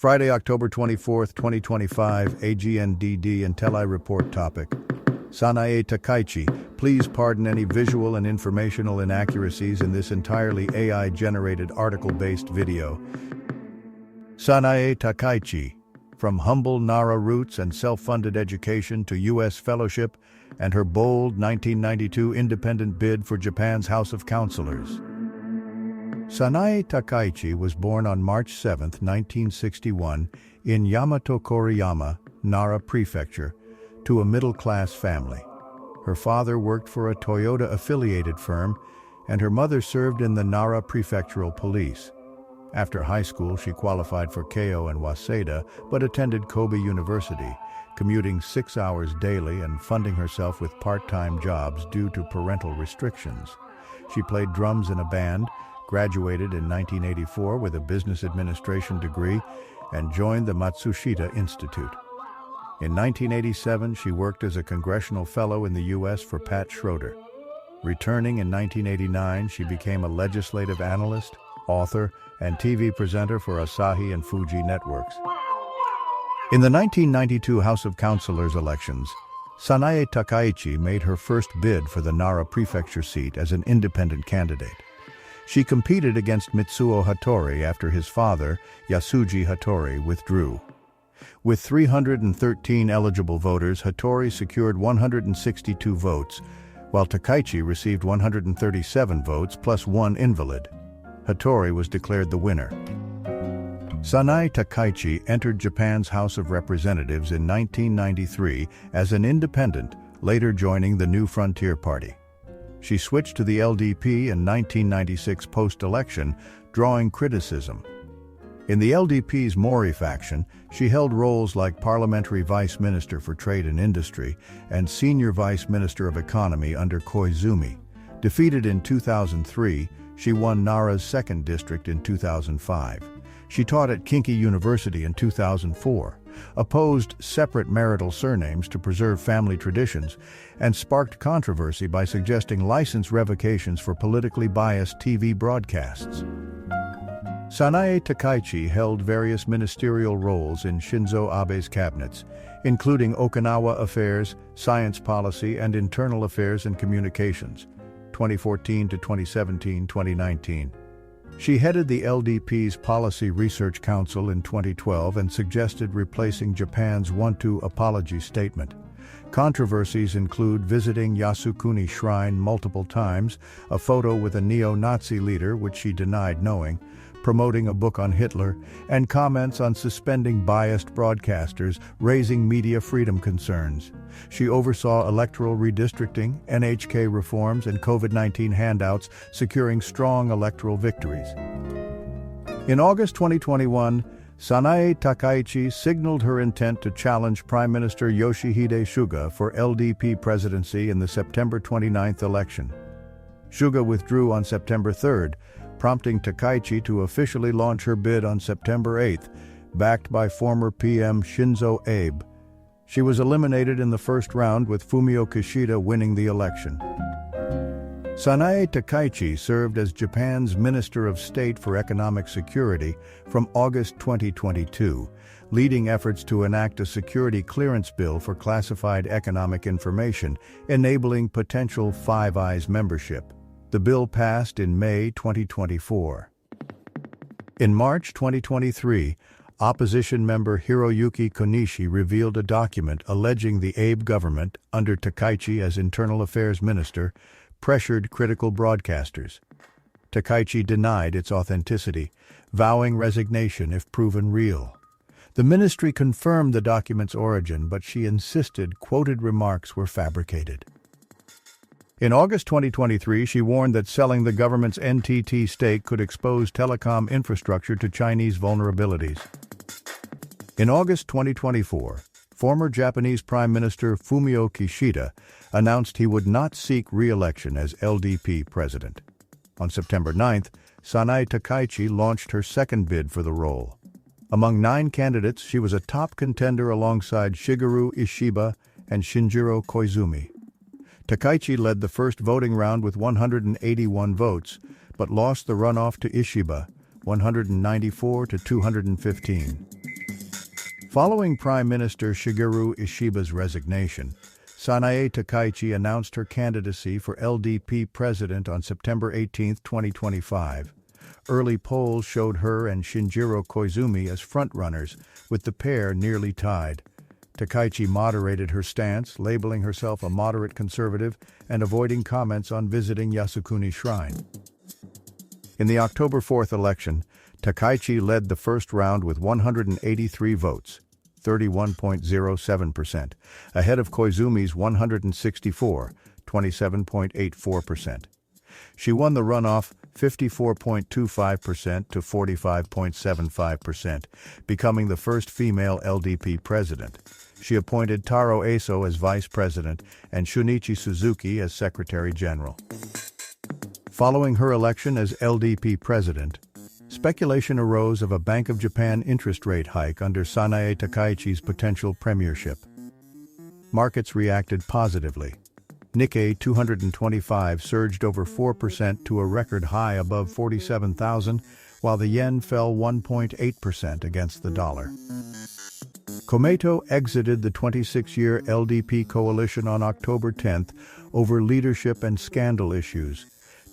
Friday, October 24, 2025, AGNDD intelliReport topic. Sanae Takaichi, please pardon any visual and informational inaccuracies in this entirely AI-generated article-based video. Sanae Takaichi, from humble Nara roots and self-funded education to U.S. fellowship and her bold 1992 independent bid for Japan's House of Councilors. Sanae Takaichi was born on March 7, 1961, in Yamato Koriyama, Nara Prefecture, to a middle-class family. Her father worked for a Toyota-affiliated firm, and her mother served in the Nara Prefectural Police. After high school, she qualified for Keio and Waseda, but attended Kobe University, commuting 6 hours daily and funding herself with part-time jobs due to parental restrictions. She played drums in a band, graduated in 1984 with a business administration degree, and joined the Matsushita Institute. In 1987, she worked as a congressional fellow in the U.S. for Pat Schroeder. Returning in 1989, she became a legislative analyst, author, and TV presenter for Asahi and Fuji networks. In the 1992 House of Councilors elections, Sanae Takaichi made her first bid for the Nara Prefecture seat as an independent candidate. She competed against Mitsuo Hattori after his father, Yasuji Hattori, withdrew. With 313 eligible voters, Hattori secured 162 votes, while Takaichi received 137 votes plus one invalid. Hattori was declared the winner. Sanae Takaichi entered Japan's House of Representatives in 1993 as an independent, later joining the New Frontier Party. She switched to the LDP in 1996 post-election, drawing criticism. In the LDP's Mori faction, she held roles like Parliamentary Vice Minister for Trade and Industry and Senior Vice Minister of Economy under Koizumi. Defeated in 2003, she won Nara's 2nd District in 2005. She taught at Kinki University in 2004, opposed separate marital surnames to preserve family traditions, and sparked controversy by suggesting license revocations for politically biased TV broadcasts. Sanae Takaichi held various ministerial roles in Shinzo Abe's cabinets, including Okinawa Affairs, Science Policy, and Internal Affairs and Communications, 2014 to 2017-2019. She headed the LDP's Policy Research Council in 2012 and suggested replacing Japan's One-Two apology statement. Controversies include visiting Yasukuni Shrine multiple times, a photo with a neo-Nazi leader which she denied knowing, promoting a book on Hitler, and comments on suspending biased broadcasters, raising media freedom concerns. She oversaw electoral redistricting, NHK reforms, and COVID-19 handouts, securing strong electoral victories. In August 2021, Sanae Takaichi signaled her intent to challenge Prime Minister Yoshihide Suga for LDP presidency in the September 29th election. Suga withdrew on September 3rd, prompting Takaichi to officially launch her bid on September 8th, backed by former PM Shinzo Abe. She was eliminated in the first round, with Fumio Kishida winning the election. Sanae Takaichi served as Japan's Minister of State for Economic Security from August 2022, leading efforts to enact a security clearance bill for classified economic information, enabling potential Five Eyes membership. The bill passed in May 2024. In March 2023, opposition member Hiroyuki Konishi revealed a document alleging the Abe government, under Takaichi as Internal Affairs Minister, pressured critical broadcasters. Takaichi denied its authenticity, vowing resignation if proven real. The ministry confirmed the document's origin, but she insisted quoted remarks were fabricated. In August 2023, she warned that selling the government's NTT stake could expose telecom infrastructure to Chinese vulnerabilities. In August 2024, former Japanese Prime Minister Fumio Kishida announced he would not seek re-election as LDP president. On September 9th, Sanae Takaichi launched her 2nd bid for the role. Among 9 candidates, she was a top contender alongside Shigeru Ishiba and Shinjiro Koizumi. Takaichi led the first voting round with 181 votes, but lost the runoff to Ishiba, 194 to 215. Following Prime Minister Shigeru Ishiba's resignation, Sanae Takaichi announced her candidacy for LDP president on September 18, 2025. Early polls showed her and Shinjiro Koizumi as frontrunners, with the pair nearly tied. Takaichi moderated her stance, labeling herself a moderate conservative and avoiding comments on visiting Yasukuni Shrine. In the October 4th election, Takaichi led the first round with 183 votes, 31.07%, ahead of Koizumi's 164, 27.84%. She won the runoff 54.25% to 45.75%, becoming the first female LDP president. She appointed Taro Aso as vice president and Shunichi Suzuki as secretary general. Following her election as LDP president, speculation arose of a Bank of Japan interest rate hike under Sanae Takaichi's potential premiership. Markets reacted positively. Nikkei 225 surged over 4% to a record high above 47,000, while the yen fell 1.8% against the dollar. Komeito exited the 26-year LDP coalition on October 10th over leadership and scandal issues,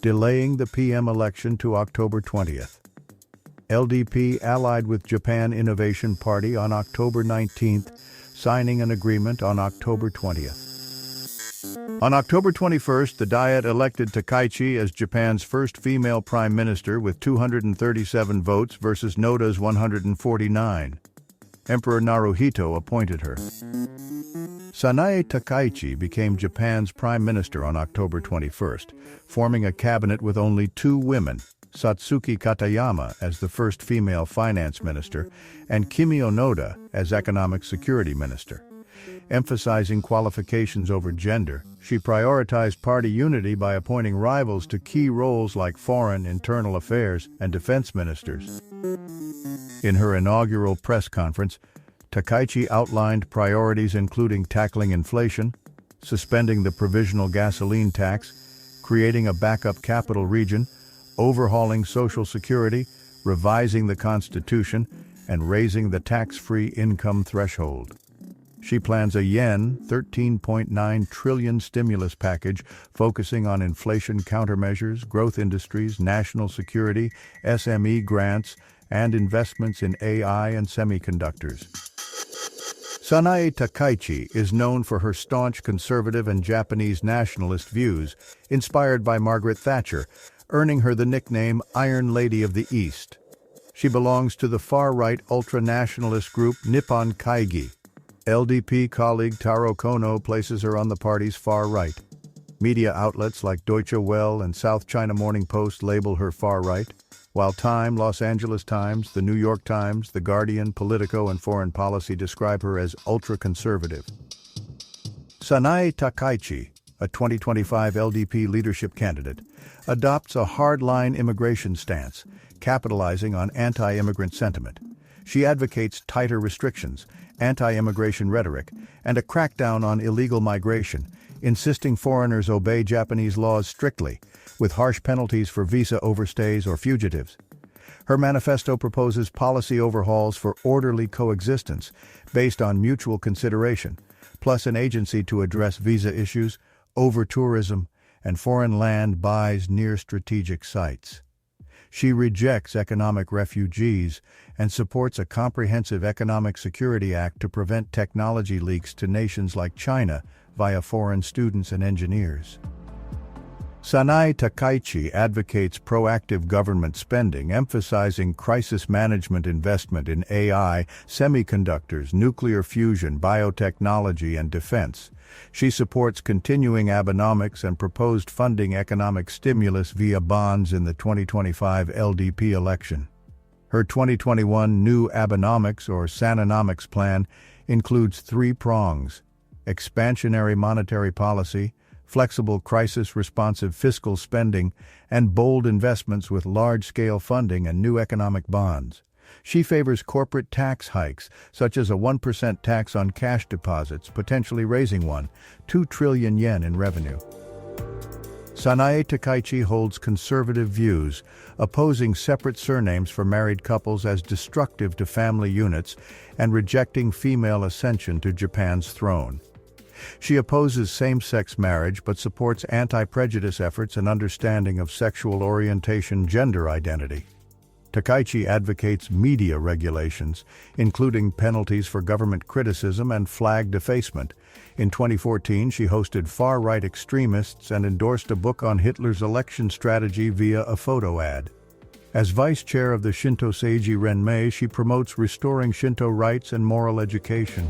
delaying the PM election to October 20th. LDP allied with Japan Innovation Party on October 19th, signing an agreement on October 20th. On October 21st, the Diet elected Takaichi as Japan's first female prime minister with 237 votes versus Noda's 149. Emperor Naruhito appointed her. Sanae Takaichi became Japan's prime minister on October 21st, forming a cabinet with only two women, Satsuki Katayama as the first female finance minister and Kimio Noda as economic security minister. Emphasizing qualifications over gender, she prioritized party unity by appointing rivals to key roles like foreign, internal affairs, and defense ministers. In her inaugural press conference, Takaichi outlined priorities including tackling inflation, suspending the provisional gasoline tax, creating a backup capital region, overhauling Social Security, revising the Constitution, and raising the tax-free income threshold. She plans a yen 13.9 trillion stimulus package focusing on inflation countermeasures, growth industries, national security, SME grants, and investments in AI and semiconductors. Sanae Takaichi is known for her staunch conservative and Japanese nationalist views, inspired by Margaret Thatcher, earning her the nickname Iron Lady of the East. She belongs to the far-right ultra-nationalist group Nippon Kaigi. LDP colleague Taro Kono places her on the party's far right. Media outlets like Deutsche Welle and South China Morning Post label her far right, while Time, Los Angeles Times, The New York Times, The Guardian, Politico, and Foreign Policy describe her as ultra-conservative. Sanae Takaichi, a 2025 LDP leadership candidate, adopts a hardline immigration stance, capitalizing on anti-immigrant sentiment. She advocates tighter restrictions, anti-immigration rhetoric, and a crackdown on illegal migration, insisting foreigners obey Japanese laws strictly, with harsh penalties for visa overstays or fugitives. Her manifesto proposes policy overhauls for orderly coexistence based on mutual consideration, plus an agency to address visa issues, over-tourism, and foreign land buys near strategic sites. She rejects economic refugees and supports a comprehensive Economic Security Act to prevent technology leaks to nations like China via foreign students and engineers. Sanae Takaichi advocates proactive government spending, emphasizing crisis management investment in AI, semiconductors, nuclear fusion, biotechnology, and defense. She supports continuing Abenomics and proposed funding economic stimulus via bonds in the 2025 LDP election. Her 2021 New Abenomics or Sananomics plan includes three prongs: expansionary monetary policy, flexible crisis-responsive fiscal spending, and bold investments with large-scale funding and new economic bonds. She favors corporate tax hikes, such as a 1% tax on cash deposits, potentially raising 2 trillion yen in revenue. Sanae Takaichi holds conservative views, opposing separate surnames for married couples as destructive to family units and rejecting female ascension to Japan's throne. She opposes same-sex marriage but supports anti-prejudice efforts and understanding of sexual orientation gender identity. Takaichi advocates media regulations, including penalties for government criticism and flag defacement. In 2014, she hosted far-right extremists and endorsed a book on Hitler's election strategy via a photo ad. As vice chair of the Shinto Seiji Renmei, she promotes restoring Shinto rights and moral education.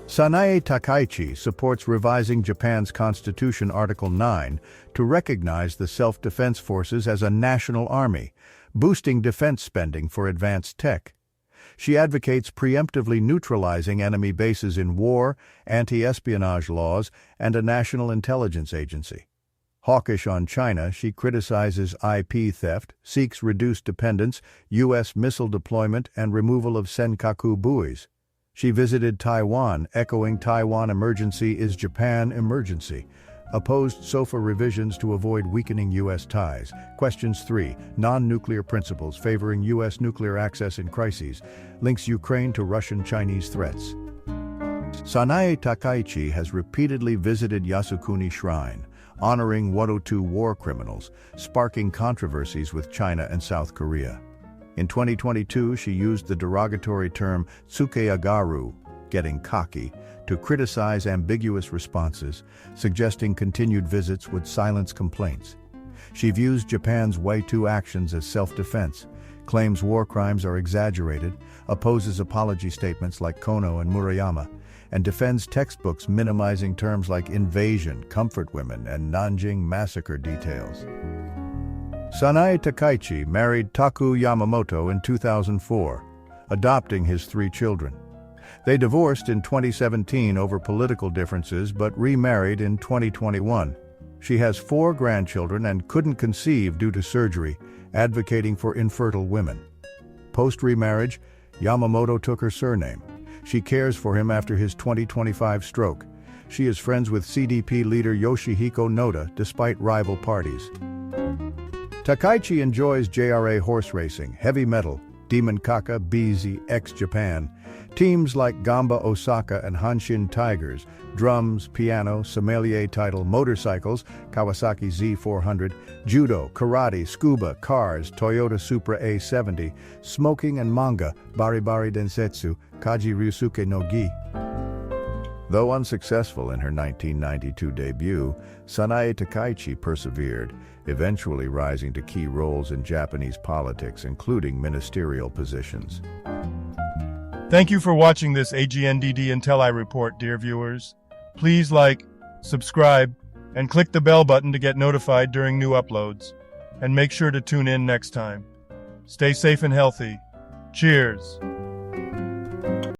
Sanae Takaichi supports revising Japan's Constitution Article 9 to recognize the self-defense forces as a national army, boosting defense spending for advanced tech. She advocates preemptively neutralizing enemy bases in war, anti-espionage laws, and a national intelligence agency. Hawkish on China, she criticizes IP theft, seeks reduced dependence, U.S. missile deployment, and removal of Senkaku buoys. She visited Taiwan, echoing Taiwan emergency is Japan emergency. Opposed SOFA revisions to avoid weakening U.S. ties. Questions 3. Non-nuclear principles favoring U.S. nuclear access in crises. Links Ukraine to Russian-Chinese threats. Sanae Takaichi has repeatedly visited Yasukuni Shrine, honoring 102 war criminals, sparking controversies with China and South Korea. In 2022, she used the derogatory term tsukeagaru, getting cocky, to criticize ambiguous responses, suggesting continued visits would silence complaints. She views Japan's Way-2 actions as self-defense, claims war crimes are exaggerated, opposes apology statements like Kono and Murayama, and defends textbooks minimizing terms like invasion, comfort women, and Nanjing massacre details. Sanae Takaichi married Taku Yamamoto in 2004, adopting his 3 children. They divorced in 2017 over political differences but remarried in 2021. She has 4 grandchildren and couldn't conceive due to surgery, advocating for infertile women. Post-remarriage, Yamamoto took her surname. She cares for him after his 2025 stroke. She is friends with CDP leader Yoshihiko Noda despite rival parties. Takaichi enjoys JRA horse racing, heavy metal, Demon Kaka, BZ, ex-Japan, teams like Gamba Osaka and Hanshin Tigers, drums, piano, sommelier title, motorcycles, Kawasaki Z400, judo, karate, scuba, cars, Toyota Supra A70, smoking and manga, Baribari Densetsu, Kaji Ryusuke no Gi. Though unsuccessful in her 1992 debut, Sanae Takaichi persevered, eventually rising to key roles in Japanese politics, including ministerial positions. Thank you for watching this AGNDD intelliReport, dear viewers. Please like, subscribe, and click the bell button to get notified during new uploads. And make sure to tune in next time. Stay safe and healthy. Cheers!